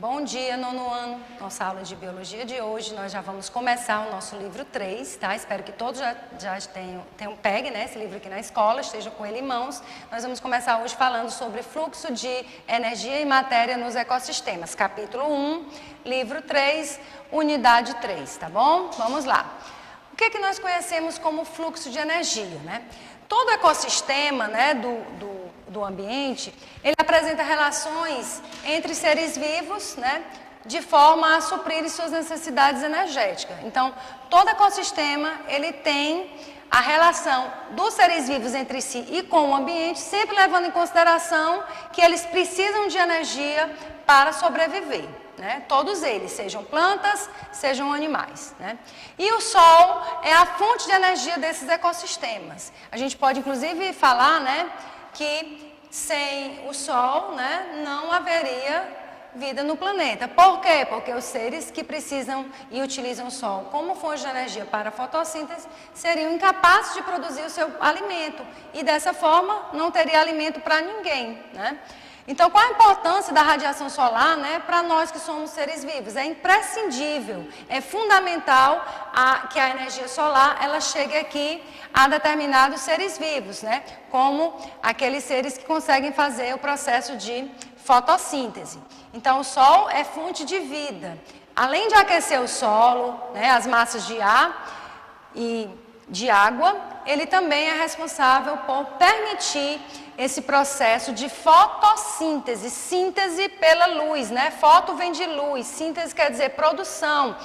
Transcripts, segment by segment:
Bom dia, nono ano. Nossa aula de biologia de hoje, nós já vamos começar o nosso livro 3, tá? Espero que todos já peguem, né, esse livro aqui na escola, estejam com ele em mãos. Nós vamos começar hoje falando sobre fluxo de energia e matéria nos ecossistemas. Capítulo 1, livro 3, unidade 3, tá bom? Vamos lá. O que é que nós conhecemos como fluxo de energia, né? Todo ecossistema, né, do ambiente, ele apresenta relações entre seres vivos, né, de forma a suprir suas necessidades energéticas. Então, todo ecossistema, ele tem a relação dos seres vivos entre si e com o ambiente, sempre levando em consideração que eles precisam de energia para sobreviver, né? Todos eles, sejam plantas, sejam animais, né? E o Sol é a fonte de energia desses ecossistemas. A gente pode, inclusive, falar, né, que sem o Sol, né, não haveria vida no planeta. Por quê? Porque os seres que precisam e utilizam o Sol como fonte de energia para a fotossíntese seriam incapazes de produzir o seu alimento e dessa forma não teria alimento para ninguém, né? Então, qual a importância da radiação solar, né, para nós que somos seres vivos? É imprescindível, é fundamental que a energia solar ela chegue aqui a determinados seres vivos, né, como aqueles seres que conseguem fazer o processo de fotossíntese. Então, o Sol é fonte de vida. Além de aquecer o solo, né, as massas de ar e de água, ele também é responsável por permitir esse processo de fotossíntese, síntese pela luz, né? Foto vem de luz, síntese quer dizer produção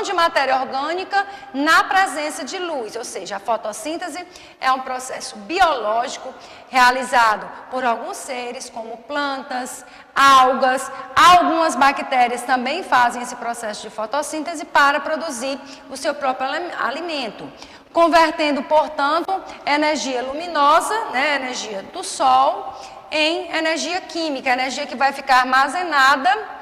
de matéria orgânica na presença de luz, ou seja, a fotossíntese é um processo biológico realizado por alguns seres, como plantas, algas, algumas bactérias também fazem esse processo de fotossíntese para produzir o seu próprio alimento, convertendo, portanto, energia luminosa, né, energia do Sol, em energia química, energia que vai ficar armazenada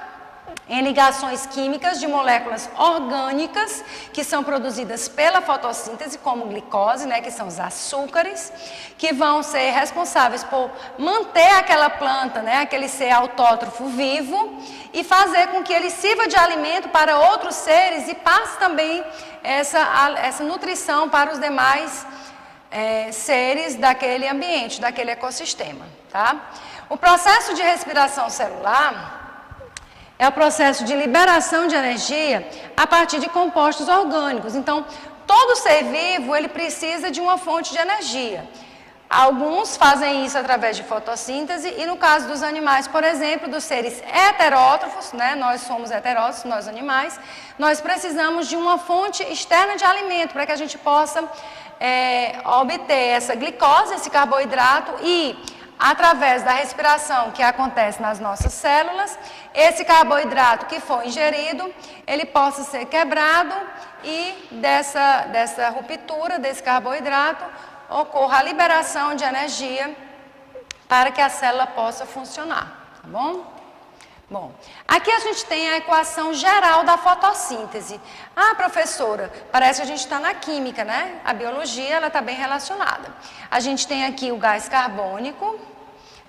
em ligações químicas de moléculas orgânicas que são produzidas pela fotossíntese, como glicose, né, que são os açúcares, que vão ser responsáveis por manter aquela planta, né, aquele ser autótrofo vivo e fazer com que ele sirva de alimento para outros seres e passe também essa nutrição para os demais seres daquele ambiente, daquele ecossistema, tá? O processo de respiração celular é o processo de liberação de energia a partir de compostos orgânicos. Então, todo ser vivo, ele precisa de uma fonte de energia. Alguns fazem isso através de fotossíntese e no caso dos animais, por exemplo, dos seres heterótrofos, né? Nós somos heterótrofos, nós animais, nós precisamos de uma fonte externa de alimento para que a gente possa obter essa glicose, esse carboidrato e através da respiração que acontece nas nossas células, esse carboidrato que foi ingerido, ele possa ser quebrado e dessa ruptura desse carboidrato ocorra a liberação de energia para que a célula possa funcionar, tá bom? Bom, aqui a gente tem a equação geral da fotossíntese. Ah, professora, parece que a gente está na química, né? A biologia, ela está bem relacionada. A gente tem aqui o gás carbônico,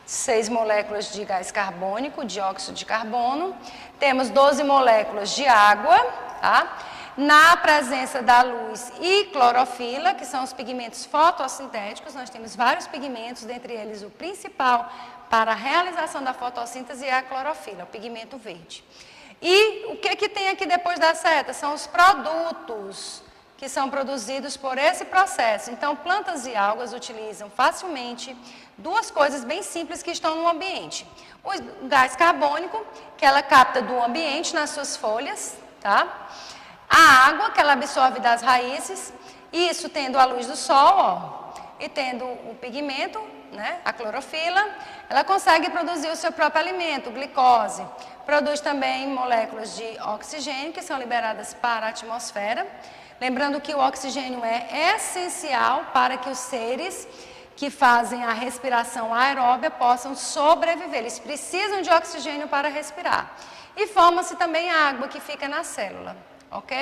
6 moléculas de gás carbônico, dióxido de carbono. Temos 12 moléculas de água, tá? Na presença da luz e clorofila, que são os pigmentos fotossintéticos, nós temos vários pigmentos, dentre eles o principal para a realização da fotossíntese é a clorofila, o pigmento verde. E o que tem aqui depois da seta? São os produtos que são produzidos por esse processo. Então, plantas e algas utilizam facilmente duas coisas bem simples que estão no ambiente. O gás carbônico, que ela capta do ambiente nas suas folhas, tá? A água, que ela absorve das raízes, isso tendo a luz do sol, ó, e tendo o pigmento, né, a clorofila, ela consegue produzir o seu próprio alimento, glicose. Produz também moléculas de oxigênio, que são liberadas para a atmosfera. Lembrando que o oxigênio é essencial para que os seres que fazem a respiração aeróbia possam sobreviver. Eles precisam de oxigênio para respirar. E forma-se também a água que fica na célula. Ok?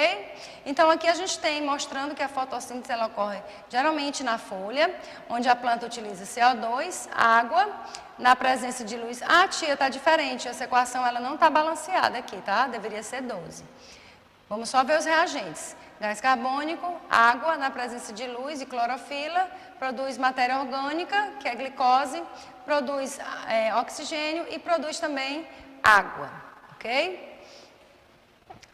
Então aqui a gente tem mostrando que a fotossíntese ela ocorre geralmente na folha, onde a planta utiliza CO2, água, na presença de luz. Ah, tia, está diferente, essa equação ela não está balanceada aqui, tá? Deveria ser 12. Vamos só ver os reagentes. Gás carbônico, água na presença de luz e clorofila, produz matéria orgânica, que é glicose, produz oxigênio e produz também água, ok?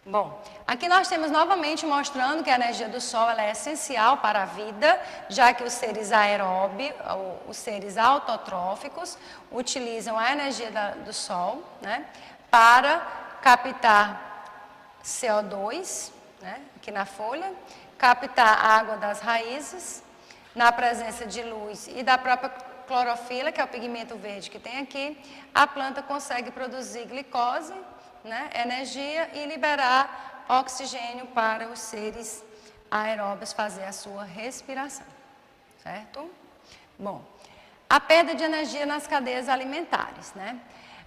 Bom, aqui nós temos novamente mostrando que a energia do Sol ela é essencial para a vida, já que os seres aeróbios, os seres autotróficos, utilizam a energia do Sol, né, para captar CO2, né, aqui na folha, captar a água das raízes, na presença de luz e da própria clorofila, que é o pigmento verde que tem aqui, a planta consegue produzir glicose, né, energia e liberar oxigênio para os seres aeróbios fazer a sua respiração, certo? Bom, a perda de energia nas cadeias alimentares, né?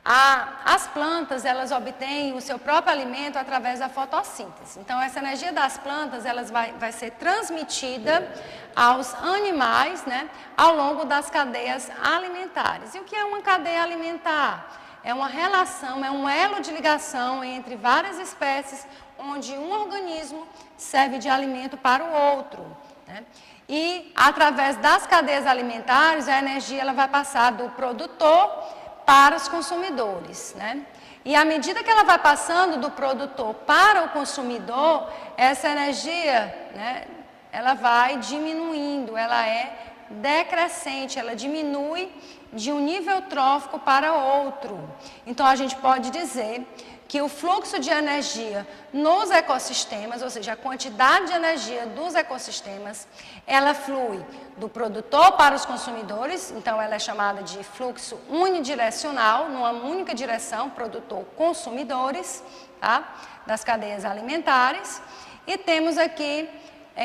As plantas, elas obtêm o seu próprio alimento através da fotossíntese. Então, essa energia das plantas, elas vai ser transmitida aos animais, né, ao longo das cadeias alimentares. E o que é uma cadeia alimentar? É uma relação, é um elo de ligação entre várias espécies, onde um organismo serve de alimento para o outro, né? E, através das cadeias alimentares, a energia ela vai passar do produtor para os consumidores, né? E à medida que ela vai passando do produtor para o consumidor, essa energia, né, ela vai diminuindo, ela é decrescente, ela diminui de um nível trófico para outro. Então, a gente pode dizer que o fluxo de energia nos ecossistemas, ou seja, a quantidade de energia dos ecossistemas, ela flui do produtor para os consumidores, então ela é chamada de fluxo unidirecional, numa única direção, produtor-consumidores, tá? Das cadeias alimentares. E temos aqui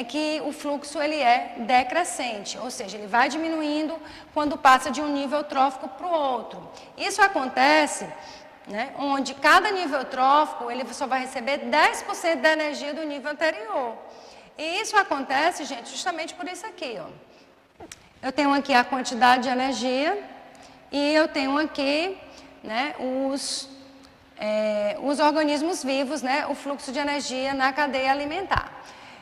que o fluxo ele é decrescente, ou seja, ele vai diminuindo quando passa de um nível trófico para o outro. Isso acontece, né, onde cada nível trófico ele só vai receber 10% da energia do nível anterior. E isso acontece, gente, justamente por isso aqui, ó. Eu tenho aqui a quantidade de energia e eu tenho aqui, né, os organismos vivos, né, o fluxo de energia na cadeia alimentar.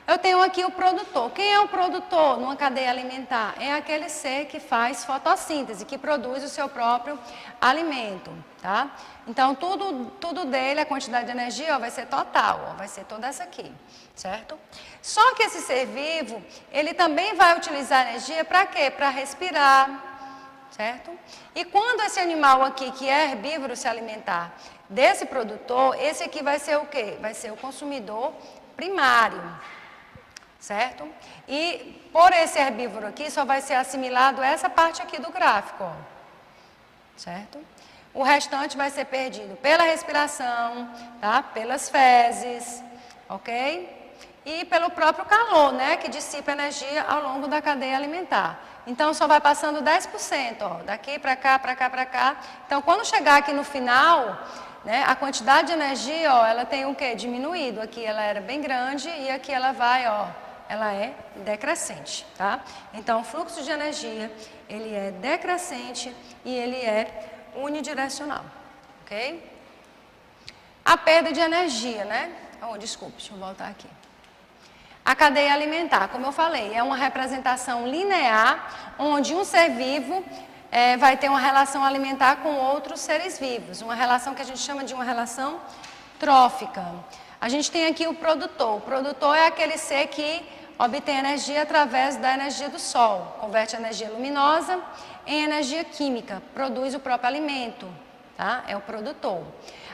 Eu tenho aqui o produtor. Quem é o produtor numa cadeia alimentar? É aquele ser que faz fotossíntese, que produz o seu próprio alimento, tá? Então, tudo dele, a quantidade de energia, ó, vai ser total, ó, vai ser toda essa aqui, certo? Só que esse ser vivo, ele também vai utilizar energia para quê? Para respirar, certo? E quando esse animal aqui, que é herbívoro, se alimentar desse produtor, esse aqui vai ser o quê? Vai ser o consumidor primário. Certo? E por esse herbívoro aqui só vai ser assimilado essa parte aqui do gráfico, ó. Certo? O restante vai ser perdido pela respiração, tá? Pelas fezes, ok? E pelo próprio calor, né? Que dissipa energia ao longo da cadeia alimentar. Então só vai passando 10%, ó, daqui para cá, para cá, para cá. Então quando chegar aqui no final, né, a quantidade de energia, ó, ela tem o quê? Diminuído. Aqui ela era bem grande e aqui ela vai, ó, ela é decrescente, tá? Então, o fluxo de energia, ele é decrescente e ele é unidirecional, ok? A perda de energia, né? Oh, desculpe, deixa eu voltar aqui. A cadeia alimentar, como eu falei, é uma representação linear, onde um ser vivo vai ter uma relação alimentar com outros seres vivos, uma relação que a gente chama de uma relação trófica. A gente tem aqui o produtor. O produtor é aquele ser que obtém energia através da energia do sol, converte a energia luminosa em energia química, produz o próprio alimento, tá? É o produtor.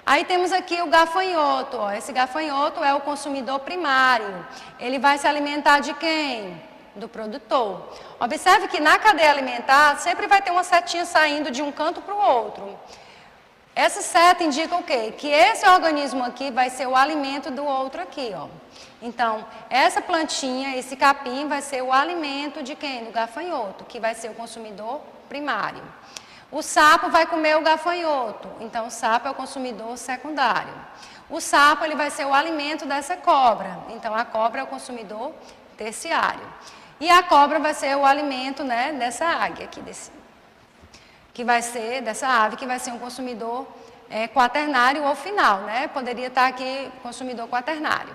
Aí temos aqui o gafanhoto, ó. Esse gafanhoto é o consumidor primário. Ele vai se alimentar de quem? Do produtor. Observe que na cadeia alimentar sempre vai ter uma setinha saindo de um canto para o outro. Essa seta indica o quê? Que esse organismo aqui vai ser o alimento do outro aqui, ó. Então, essa plantinha, esse capim, vai ser o alimento de quem? Do gafanhoto, que vai ser o consumidor primário. O sapo vai comer o gafanhoto, então o sapo é o consumidor secundário. O sapo ele vai ser o alimento dessa cobra, então a cobra é o consumidor terciário. E a cobra vai ser o alimento, né, dessa águia aqui, dessa ave, que vai ser um consumidor quaternário ou final, né? Poderia estar aqui consumidor quaternário.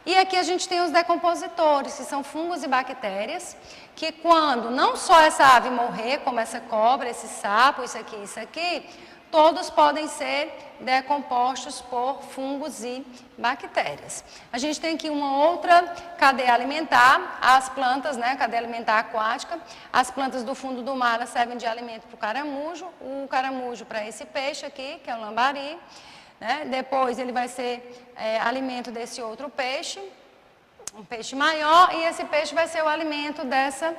E aqui a gente tem os decompositores, que são fungos e bactérias, que quando não só essa ave morrer, como essa cobra, esse sapo, isso aqui, todos podem ser decompostos por fungos e bactérias. A gente tem aqui uma outra cadeia alimentar, as plantas, né, cadeia alimentar aquática. As plantas do fundo do mar servem de alimento para o caramujo para esse peixe aqui, que é o lambari. Né? Depois ele vai ser alimento desse outro peixe, um peixe maior, e esse peixe vai ser o alimento dessa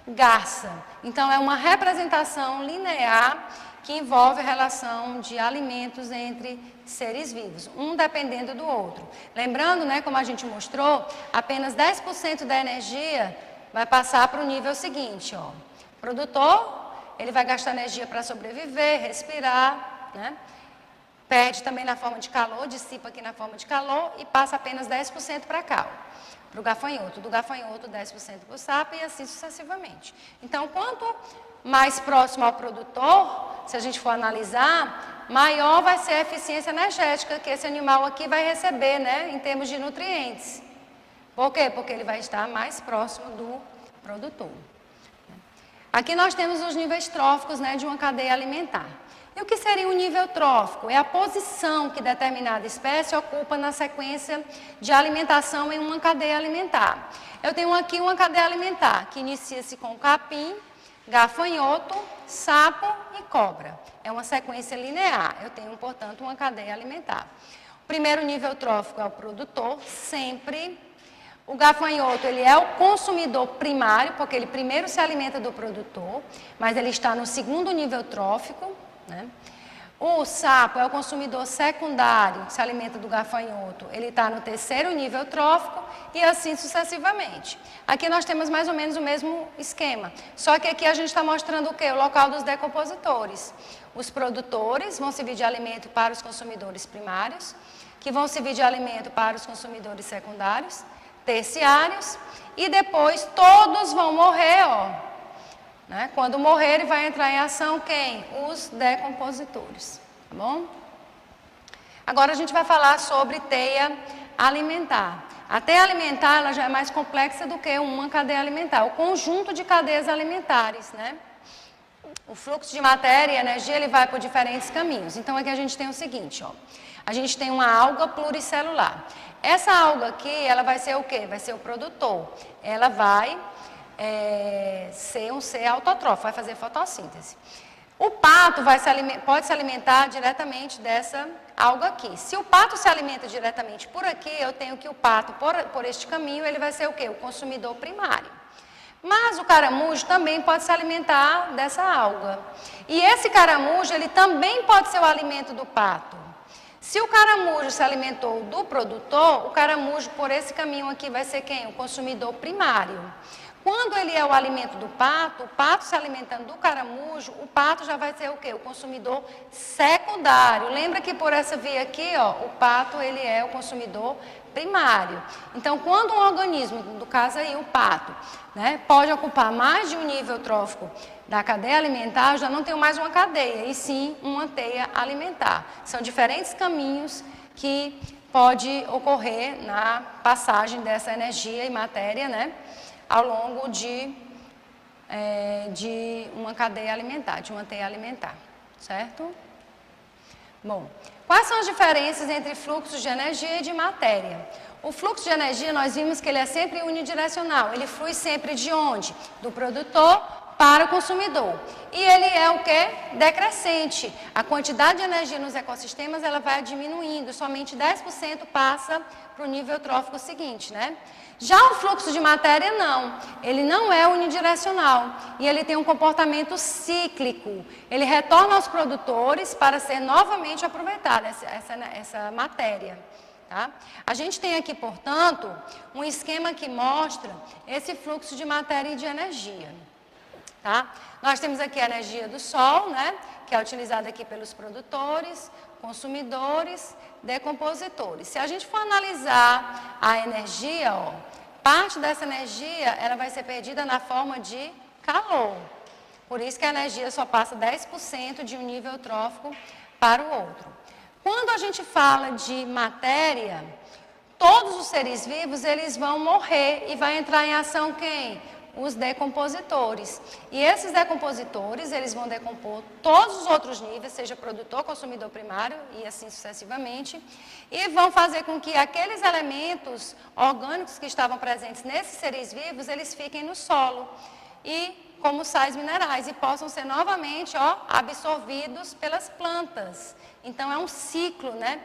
garça. Então é uma representação linear que envolve a relação de alimentos entre seres vivos, um dependendo do outro. Lembrando, né, como a gente mostrou, apenas 10% da energia vai passar para o nível seguinte. Ó. O produtor, ele vai gastar energia para sobreviver, respirar, né? Perde também na forma de calor, dissipa aqui na forma de calor e passa apenas 10% para cá, para o gafanhoto. Do gafanhoto, 10% para o sapo e assim sucessivamente. Então, quanto mais próximo ao produtor, se a gente for analisar, maior vai ser a eficiência energética que esse animal aqui vai receber, né, em termos de nutrientes. Por quê? Porque ele vai estar mais próximo do produtor. Aqui nós temos os níveis tróficos, né, de uma cadeia alimentar. E o que seria um nível trófico? É a posição que determinada espécie ocupa na sequência de alimentação em uma cadeia alimentar. Eu tenho aqui uma cadeia alimentar que inicia-se com capim, gafanhoto, sapo e cobra. É uma sequência linear. Eu tenho, portanto, uma cadeia alimentar. O primeiro nível trófico é o produtor, sempre. O gafanhoto, ele é o consumidor primário, porque ele primeiro se alimenta do produtor, mas ele está no segundo nível trófico. Né? O sapo é o consumidor secundário, que se alimenta do gafanhoto, ele está no terceiro nível trófico e assim sucessivamente. Aqui nós temos mais ou menos o mesmo esquema, só que aqui a gente está mostrando o quê? O local dos decompositores. Os produtores vão servir de alimento para os consumidores primários, que vão servir de alimento para os consumidores secundários, terciários, e depois todos vão morrer, ó. Né? Quando morrer, vai entrar em ação quem? Os decompositores, tá bom? Agora a gente vai falar sobre teia alimentar. A teia alimentar ela já é mais complexa do que uma cadeia alimentar, o conjunto de cadeias alimentares, né? O fluxo de matéria e energia ele vai por diferentes caminhos. Então aqui a gente tem o seguinte, ó. A gente tem uma alga pluricelular. Essa alga aqui, ela vai ser o quê? Vai ser o produtor. Ela vai ser um ser autotrófico, vai fazer fotossíntese. O pato pode se alimentar diretamente dessa alga aqui. Se o pato se alimenta diretamente por aqui, eu tenho que o pato, por este caminho, ele vai ser o quê? O consumidor primário. Mas o caramujo também pode se alimentar dessa alga. E esse caramujo, ele também pode ser o alimento do pato. Se o caramujo se alimentou do produtor, o caramujo, por esse caminho aqui, vai ser quem? O consumidor primário. Quando ele é o alimento do pato, o pato se alimentando do caramujo, o pato já vai ser o quê? O consumidor secundário. Lembra que por essa via aqui, ó, o pato ele é o consumidor primário. Então, quando um organismo, no caso aí o pato, né, pode ocupar mais de um nível trófico da cadeia alimentar, eu já não tenho mais uma cadeia, e sim uma teia alimentar. São diferentes caminhos que pode ocorrer na passagem dessa energia e matéria, né? Ao longo de uma cadeia alimentar, de uma teia alimentar, certo? Bom, quais são as diferenças entre fluxos de energia e de matéria? O fluxo de energia, nós vimos que ele é sempre unidirecional, ele flui sempre de onde? Do produtor para o consumidor. E ele é o quê? Decrescente. A quantidade de energia nos ecossistemas, ela vai diminuindo, somente 10% passa para o nível trófico seguinte, né? Já o fluxo de matéria, não. Ele não é unidirecional e ele tem um comportamento cíclico. Ele retorna aos produtores para ser novamente aproveitada, essa matéria. Tá? A gente tem aqui, portanto, um esquema que mostra esse fluxo de matéria e de energia. Tá? Nós temos aqui a energia do sol, né, que é utilizada aqui pelos produtores, consumidores, decompositores. Se a gente for analisar a energia, ó, parte dessa energia ela vai ser perdida na forma de calor. Por isso que a energia só passa 10% de um nível trófico para o outro. Quando a gente fala de matéria, todos os seres vivos eles vão morrer e vai entrar em ação quem? Os decompositores. E esses decompositores, eles vão decompor todos os outros níveis, seja produtor, consumidor primário e assim sucessivamente, e vão fazer com que aqueles elementos orgânicos que estavam presentes nesses seres vivos, eles fiquem no solo e como sais minerais e possam ser novamente, ó, absorvidos pelas plantas. Então é um ciclo, né?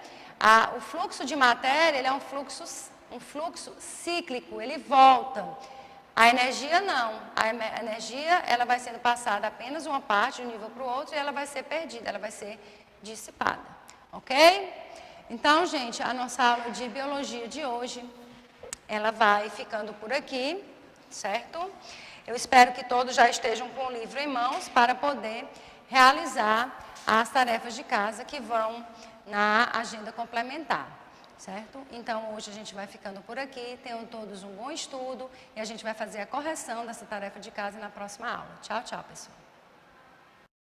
O fluxo de matéria, ele é um fluxo cíclico, ele volta. A energia não. A energia ela vai sendo passada apenas uma parte de um nível para o outro e ela vai ser perdida, ela vai ser dissipada. Ok? Então, gente, a nossa aula de biologia de hoje, ela vai ficando por aqui, certo? Eu espero que todos já estejam com o livro em mãos para poder realizar as tarefas de casa que vão na agenda complementar. Certo? Então, hoje a gente vai ficando por aqui. Tenham todos um bom estudo e a gente vai fazer a correção dessa tarefa de casa na próxima aula. Tchau, tchau, pessoal.